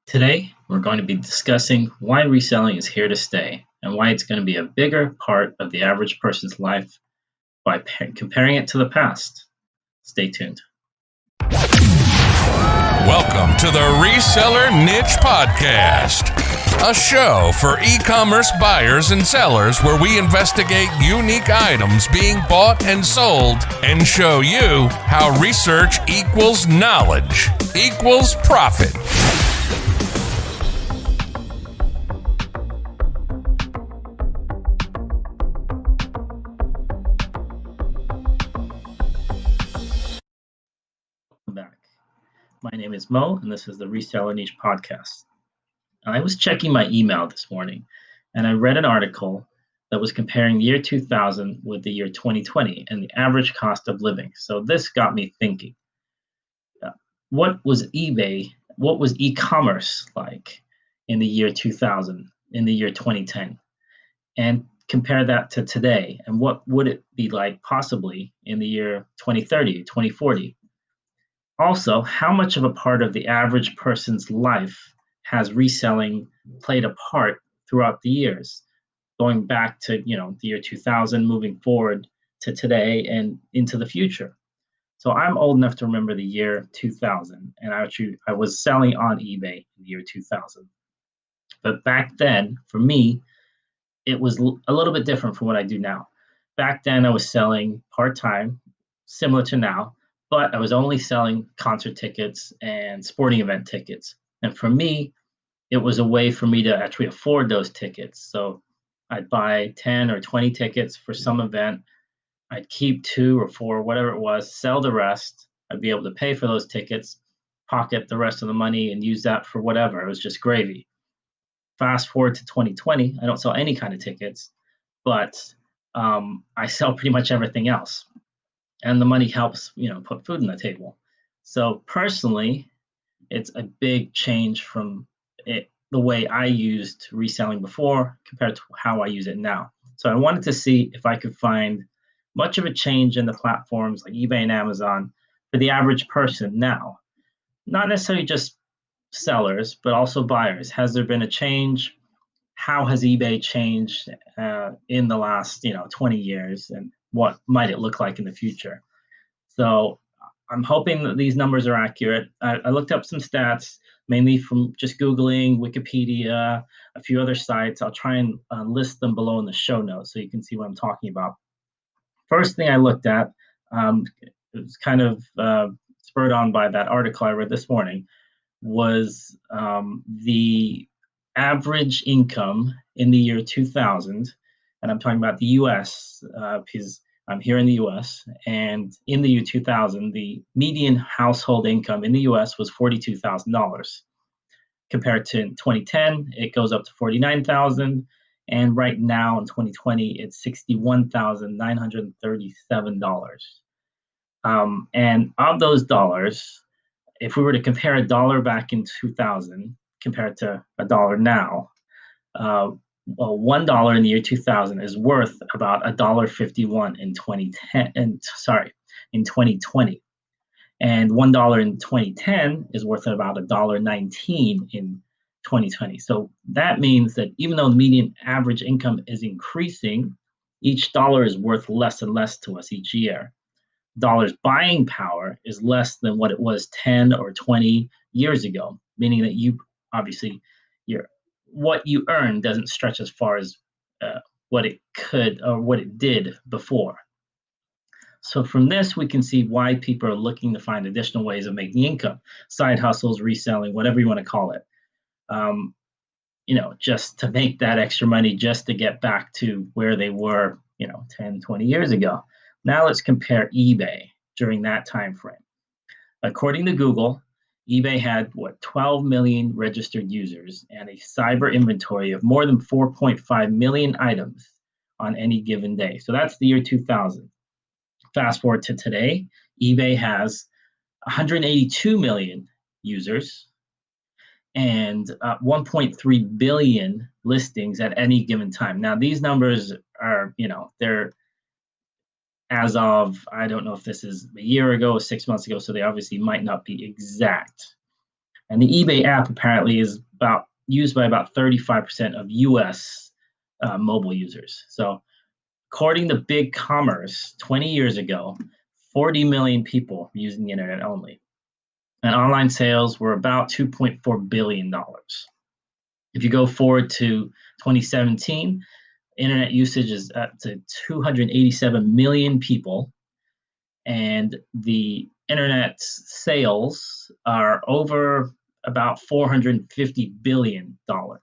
Today, we're going to be discussing why reselling is here to stay and why it's going to be a bigger part of the average person's life by comparing it to the past. Stay tuned. Welcome to the Reseller Niche Podcast, a show for e-commerce buyers and sellers where we investigate unique items being bought and sold and show you how research equals knowledge equals profit. Back. My name is Mo, and this is the Reseller Niche Podcast. I was checking my email this morning, and I read an article that was comparing the year 2000 with the year 2020 and the average cost of living. So this got me thinking, what was e-commerce like in the year 2000, in the year 2010? And compare that to today, and what would it be like possibly in the year 2030, 2040? Also, how much of a part of the average person's life has reselling played a part throughout the years, going back to the year 2000, moving forward to today and into the future? So I'm old enough to remember the year 2000, and I was selling on eBay in the year 2000. But back then, for me, it was a little bit different from what I do now. Back then, I was selling part-time, similar to now, but I was only selling concert tickets and sporting event tickets. And for me, it was a way for me to actually afford those tickets. So I'd buy 10 or 20 tickets for some event. I'd keep 2 or 4, whatever it was, sell the rest. I'd be able to pay for those tickets, pocket the rest of the money, and use that for whatever. It was just gravy. Fast forward to 2020, I don't sell any kind of tickets, but I sell pretty much everything else. And the money helps, put food on the table. So personally, it's a big change from the way I used reselling before compared to how I use it now. So I wanted to see if I could find much of a change in the platforms like eBay and Amazon for the average person now. Not necessarily just sellers, but also buyers. Has there been a change? How has eBay changed in the last 20 years, and what might it look like in the future? So I'm hoping that these numbers are accurate. I looked up some stats, mainly from just Googling, Wikipedia, a few other sites. I'll try and list them below in the show notes so you can see what I'm talking about. First thing I looked at, it was kind of spurred on by that article I read this morning, was the average income in the year 2000, and I'm talking about the US because I'm here in the US, and in the year 2000, the median household income in the US was $42,000. Compared to 2010, it goes up to $49,000, and right now in 2020, it's $61,937. And of those dollars, if we were to compare a dollar back in 2000 compared to a dollar now, well, $1 in the year 2000 is worth about $1.51 in 2010. In 2020, and $1 in 2010 is worth about $1.19 in 2020. So that means that even though the median average income is increasing, each dollar is worth less and less to us each year. Dollars buying power is less than what it was 10 or 20 years ago, meaning that what you earn doesn't stretch as far as what it could or what it did before. So from this, we can see why people are looking to find additional ways of making income, side hustles, reselling, whatever you want to call it. Just to make that extra money, just to get back to where they were, 10, 20 years ago. Now let's compare eBay during that time frame. According to Google, eBay had 12 million registered users and a cyber inventory of more than 4.5 million items on any given day. So that's the year 2000. Fast forward to today, eBay has 182 million users and 1.3 billion listings at any given time. Now, these numbers are, they're as of, I don't know if this is a year ago or 6 months ago, so they obviously might not be exact. And the eBay app apparently is about used by about 35% of US mobile users. So according to Big Commerce, 20 years ago, 40 million people were using the internet only. And online sales were about $2.4 billion. If you go forward to 2017, internet usage is up to 287 million people, and the internet sales are over about $450 billion. So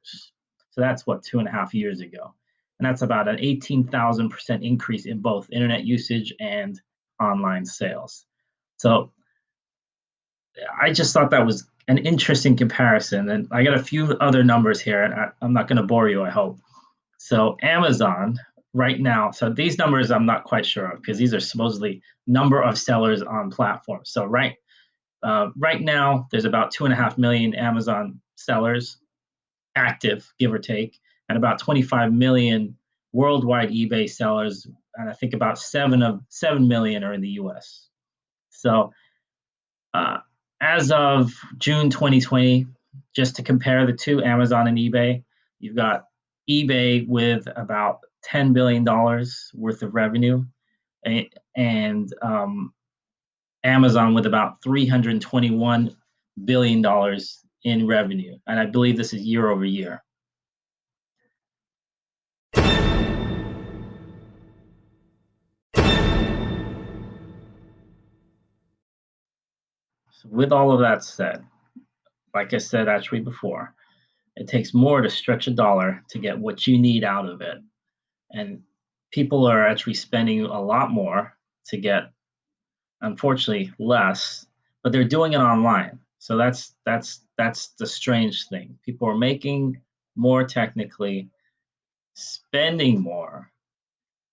that's what, 2.5 years ago. And that's about an 18,000% increase in both internet usage and online sales. So I just thought that was an interesting comparison. And I got a few other numbers here, and I'm not going to bore you, I hope. So Amazon right now, so these numbers I'm not quite sure of because these are supposedly number of sellers on platforms. So right now, there's about 2.5 million Amazon sellers active, give or take, and about 25 million worldwide eBay sellers, and I think about 7 million are in the US. So as of June 2020, just to compare the two, Amazon and eBay, you've got eBay with about $10 billion worth of revenue, and Amazon with about $321 billion in revenue. And I believe this is year over year. So with all of that said, like I said actually before, it takes more to stretch a dollar to get what you need out of it. And people are actually spending a lot more to get, unfortunately, less, but they're doing it online. So that's the strange thing. People are making more technically, spending more,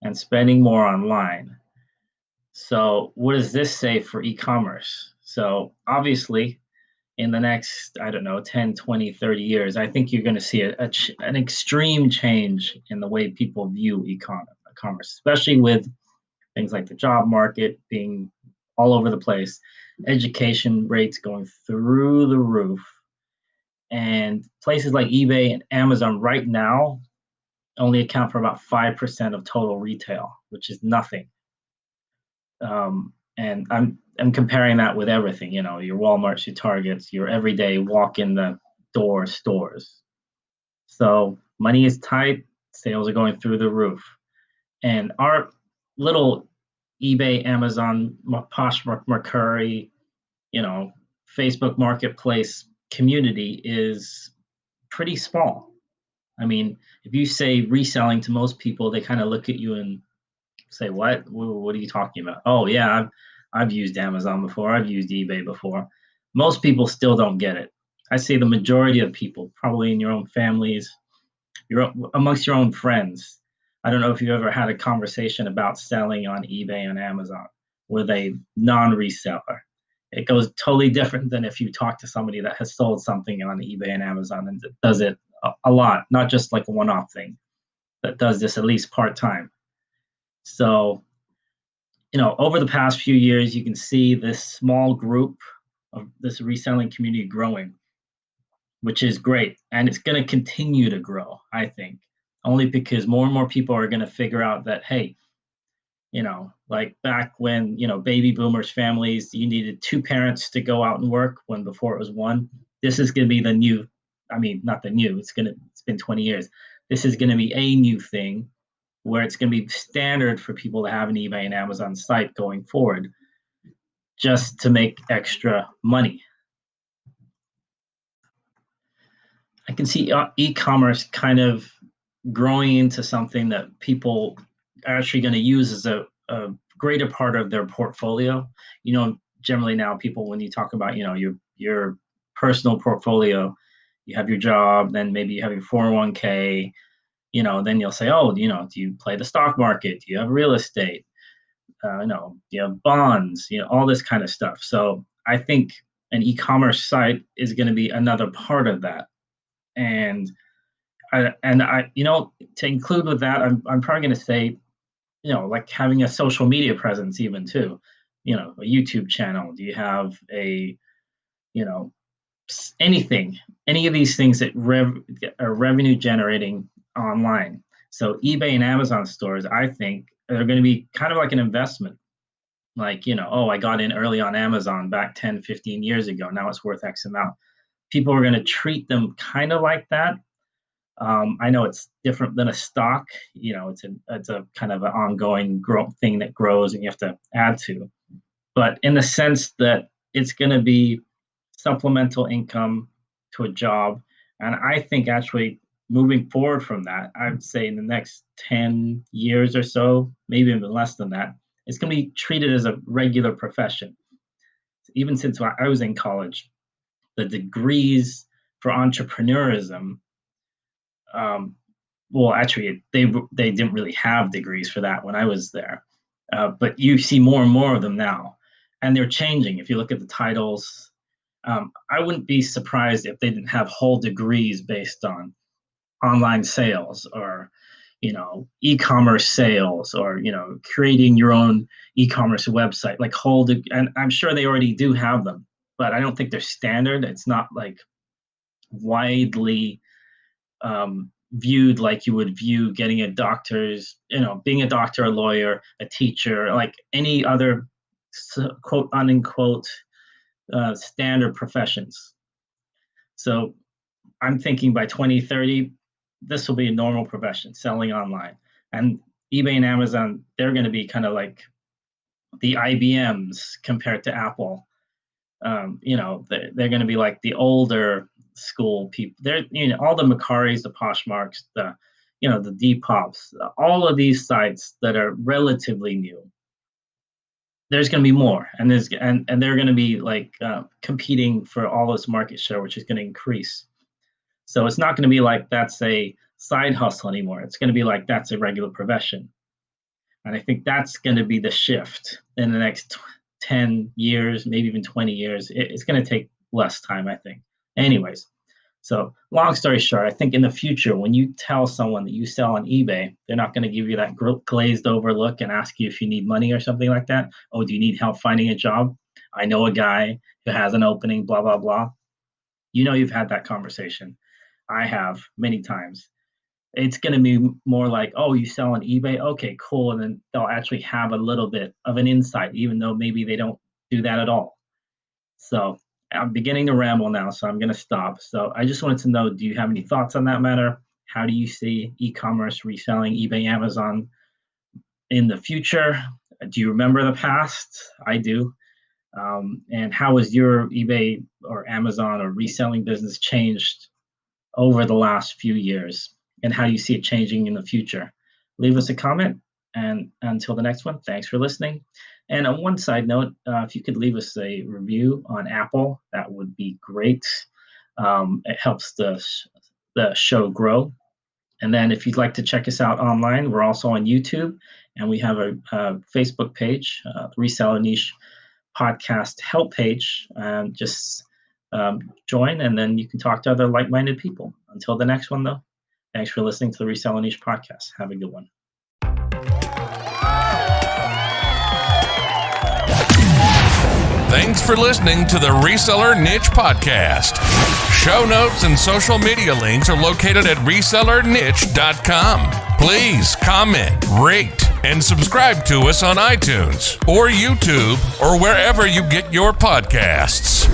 and spending more online. So what does this say for e-commerce? So obviously, in the next, I don't know, 10, 20, 30 years, I think you're going to see an extreme change in the way people view e-commerce, especially with things like the job market being all over the place, education rates going through the roof, and places like eBay and Amazon right now only account for about 5% of total retail, which is nothing. And I'm comparing that with everything, your Walmarts, your Targets, your everyday walk in the door stores. So money is tight, sales are going through the roof. And our little eBay, Amazon, Poshmark, Mercari, Facebook Marketplace community is pretty small. I mean, if you say reselling to most people, they kind of look at you and say, what are you talking about? Oh yeah, I've used Amazon before, I've used eBay before. Most people still don't get it. I say the majority of people, probably in your own families, amongst your own friends. I don't know if you ever had a conversation about selling on eBay and Amazon with a non-reseller. It goes totally different than if you talk to somebody that has sold something on eBay and Amazon and does it a lot, not just like a one-off thing, but does this at least part-time. So, over the past few years, you can see this small group of this reselling community growing, which is great. And it's going to continue to grow, I think, only because more and more people are going to figure out that, hey, like back when, baby boomers families, you needed two parents to go out and work when before it was one. This is going to be the new, not the new, it's been 20 years. This is going to be a new thing where it's going to be standard for people to have an eBay and Amazon site going forward just to make extra money. I can see e-commerce kind of growing into something that people are actually going to use as a greater part of their portfolio. Generally now people, when you talk about, your personal portfolio, you have your job, then maybe you have your 401k, then you'll say, oh, do you play the stock market? Do you have real estate? Do you have bonds? All this kind of stuff. So I think an e-commerce site is going to be another part of that. And I, to include with that, I'm probably going to say, like having a social media presence even too, a YouTube channel. Do you have a, anything, any of these things that are revenue generating online. So eBay and Amazon stores, I think, are going to be kind of like an investment. Like, oh, I got in early on Amazon back 10, 15 years ago. Now it's worth X amount. People are going to treat them kind of like that. I know it's different than a stock. It's a kind of an ongoing thing that grows and you have to add to. But in the sense that it's going to be supplemental income to a job. And I think actually moving forward from that, I would say in the next 10 years or so, maybe even less than that, it's going to be treated as a regular profession. Even since I was in college, the degrees for entrepreneurism, well, actually, they didn't really have degrees for that when I was there. But you see more and more of them now. And they're changing. If you look at the titles, I wouldn't be surprised if they didn't have whole degrees based on online sales or, e-commerce sales or, creating your own e-commerce website, like and I'm sure they already do have them, but I don't think they're standard. It's not like widely viewed like you would view getting a doctor's, being a doctor, a lawyer, a teacher, like any other quote unquote standard professions. So I'm thinking by 2030, this will be a normal profession, selling online. And eBay and Amazon, they're going to be kind of like the IBMs compared to Apple. They're going to be like the older school people. They're, all the Macaris, the Poshmarks, the Depops, all of these sites that are relatively new. There's going to be more, and they're going to be like competing for all this market share, which is going to increase. So it's not going to be like that's a side hustle anymore. It's going to be like that's a regular profession. And I think that's going to be the shift in the next 10 years, maybe even 20 years. It's going to take less time, I think. Anyways, so long story short, I think in the future, when you tell someone that you sell on eBay, they're not going to give you that glazed over look and ask you if you need money or something like that. Oh, do you need help finding a job? I know a guy who has an opening, blah, blah, blah. You've had that conversation. I have many times. It's going to be more like, oh, you sell on eBay? Okay, cool. And then they'll actually have a little bit of an insight, even though maybe they don't do that at all. So I'm beginning to ramble now, so I'm going to stop. So I just wanted to know, do you have any thoughts on that matter? How do you see e-commerce, reselling, eBay, Amazon in the future? Do you remember the past? I do. And how has your eBay or Amazon or reselling business changed over the last few years? And how do you see it changing in the future? Leave us a comment. And until the next one, thanks for listening. And on one side note, if you could leave us a review on Apple, that would be great. It helps the show grow. And then if you'd like to check us out online, we're also on YouTube. And we have a Facebook page, Reseller Niche Podcast Help page. Just join, and then you can talk to other like-minded people. Until the next one, though, thanks for listening to the Reseller Niche Podcast. Have a good one. Thanks for listening to the Reseller Niche Podcast. Show notes and social media links are located at resellerniche.com. Please comment, rate, and subscribe to us on iTunes or YouTube or wherever you get your podcasts.